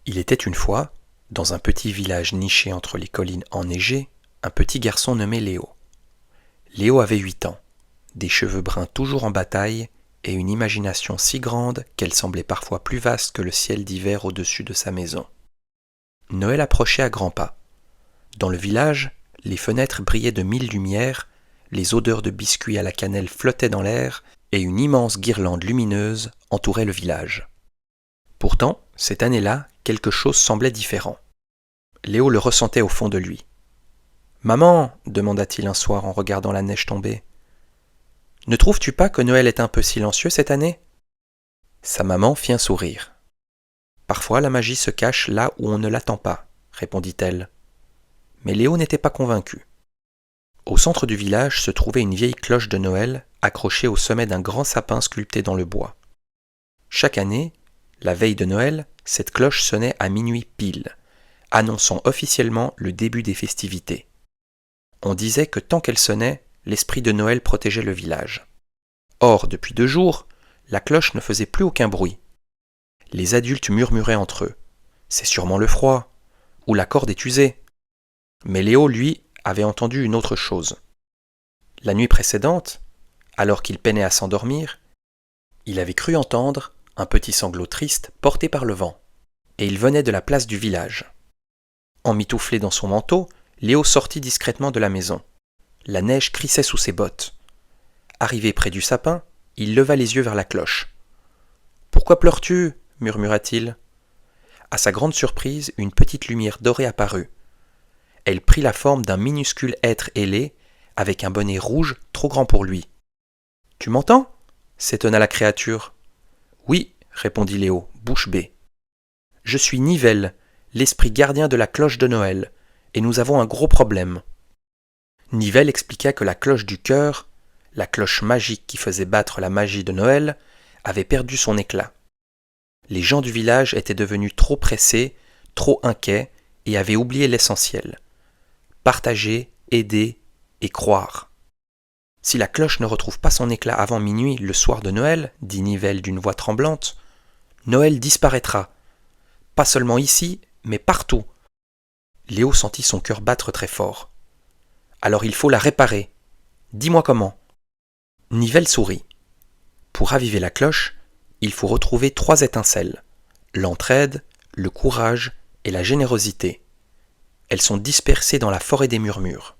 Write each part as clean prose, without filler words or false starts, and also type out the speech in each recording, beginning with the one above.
Il était une fois, dans un petit village niché entre les collines enneigées, un petit garçon nommé Léo. Léo avait 8 ans, des cheveux bruns toujours en bataille et une imagination si grande qu'elle semblait parfois plus vaste que le ciel d'hiver au-dessus de sa maison. Noël approchait à grands pas. Dans le village, les fenêtres brillaient de 1000 lumières, les odeurs de biscuits à la cannelle flottaient dans l'air et une immense guirlande lumineuse entourait le village. Pourtant, cette année-là, quelque chose semblait différent. Léo le ressentait au fond de lui. « Maman, demanda-t-il un soir en regardant la neige tomber, ne trouves-tu pas que Noël est un peu silencieux cette année ?» Sa maman fit un sourire. « Parfois la magie se cache là où on ne l'attend pas, répondit-elle. Mais Léo n'était pas convaincu. Au centre du village se trouvait une vieille cloche de Noël accrochée au sommet d'un grand sapin sculpté dans le bois. Chaque année, la veille de Noël, cette cloche sonnait à minuit pile, annonçant officiellement le début des festivités. On disait que tant qu'elle sonnait, l'esprit de Noël protégeait le village. Or, depuis 2 jours, la cloche ne faisait plus aucun bruit. Les adultes murmuraient entre eux. « C'est sûrement le froid » ou « la corde est usée ». Mais Léo, lui, avait entendu une autre chose. La nuit précédente, alors qu'il peinait à s'endormir, il avait cru entendre un petit sanglot triste porté par le vent, et il venait de la place du village. Emmitouflé dans son manteau, Léo sortit discrètement de la maison. La neige crissait sous ses bottes. Arrivé près du sapin, il leva les yeux vers la cloche. « Pourquoi pleures-tu » murmura-t-il. À sa grande surprise, une petite lumière dorée apparut. Elle prit la forme d'un minuscule être ailé, avec un bonnet rouge trop grand pour lui. « Tu m'entends » s'étonna la créature. « Oui, répondit Léo, bouche bée. « Je suis Nivelle, l'esprit gardien de la cloche de Noël, et nous avons un gros problème. » Nivelle expliqua que la cloche du cœur, la cloche magique qui faisait battre la magie de Noël, avait perdu son éclat. Les gens du village étaient devenus trop pressés, trop inquiets, et avaient oublié l'essentiel. Partager, aider et croire. Si la cloche ne retrouve pas son éclat avant minuit le soir de Noël, dit Nivelle d'une voix tremblante, Noël disparaîtra. Pas seulement ici, mais partout. Léo sentit son cœur battre très fort. Alors il faut la réparer. Dis-moi comment. Nivelle sourit. Pour raviver la cloche, il faut retrouver 3 étincelles. L'entraide, le courage et la générosité. Elles sont dispersées dans la forêt des murmures.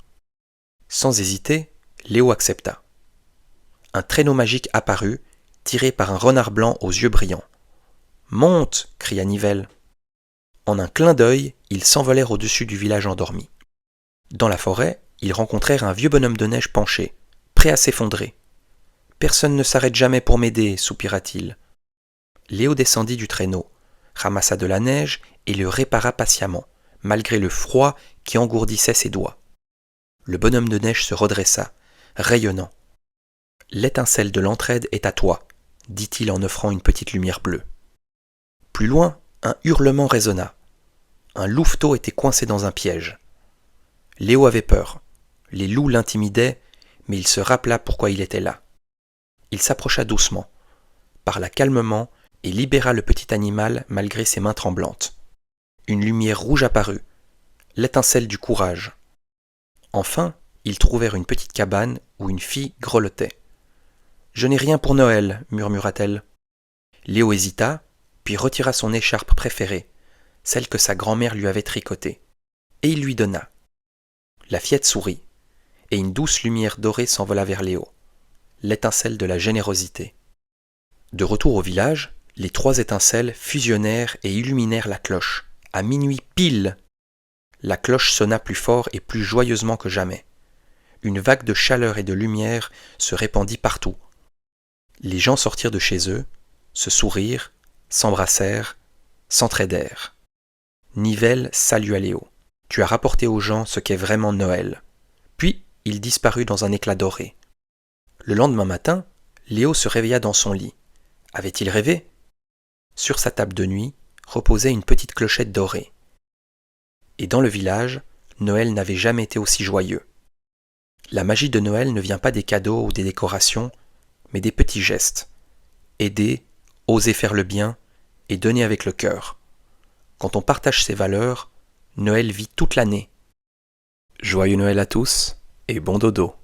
Sans hésiter, Léo accepta. Un traîneau magique apparut, tiré par un renard blanc aux yeux brillants. « Monte » cria Nivelle. En un clin d'œil, ils s'envolèrent au-dessus du village endormi. Dans la forêt, ils rencontrèrent un vieux bonhomme de neige penché, prêt à s'effondrer. « Personne ne s'arrête jamais pour m'aider, soupira-t-il. Léo descendit du traîneau, ramassa de la neige et le répara patiemment, malgré le froid qui engourdissait ses doigts. Le bonhomme de neige se redressa, rayonnant. « L'étincelle de l'entraide est à toi, » dit-il en offrant une petite lumière bleue. Plus loin, un hurlement résonna. Un louveteau était coincé dans un piège. Léo avait peur. Les loups l'intimidaient, mais il se rappela pourquoi il était là. Il s'approcha doucement, parla calmement et libéra le petit animal malgré ses mains tremblantes. Une lumière rouge apparut, l'étincelle du courage. Enfin, ils trouvèrent une petite cabane où une fille grelottait. « Je n'ai rien pour Noël, » murmura-t-elle. Léo hésita, puis retira son écharpe préférée, celle que sa grand-mère lui avait tricotée, et il lui donna. La fillette sourit, et une douce lumière dorée s'envola vers Léo, l'étincelle de la générosité. De retour au village, les 3 étincelles fusionnèrent et illuminèrent la cloche, à minuit pile. La cloche sonna plus fort et plus joyeusement que jamais. Une vague de chaleur et de lumière se répandit partout. Les gens sortirent de chez eux, se sourirent, s'embrassèrent, s'entraidèrent. Nivelle salua Léo. « Tu as rapporté aux gens ce qu'est vraiment Noël. » Puis il disparut dans un éclat doré. Le lendemain matin, Léo se réveilla dans son lit. Avait-il rêvé ? Sur sa table de nuit reposait une petite clochette dorée. Et dans le village, Noël n'avait jamais été aussi joyeux. La magie de Noël ne vient pas des cadeaux ou des décorations, mais des petits gestes. Aider, oser faire le bien et donner avec le cœur. Quand on partage ces valeurs, Noël vit toute l'année. Joyeux Noël à tous et bon dodo.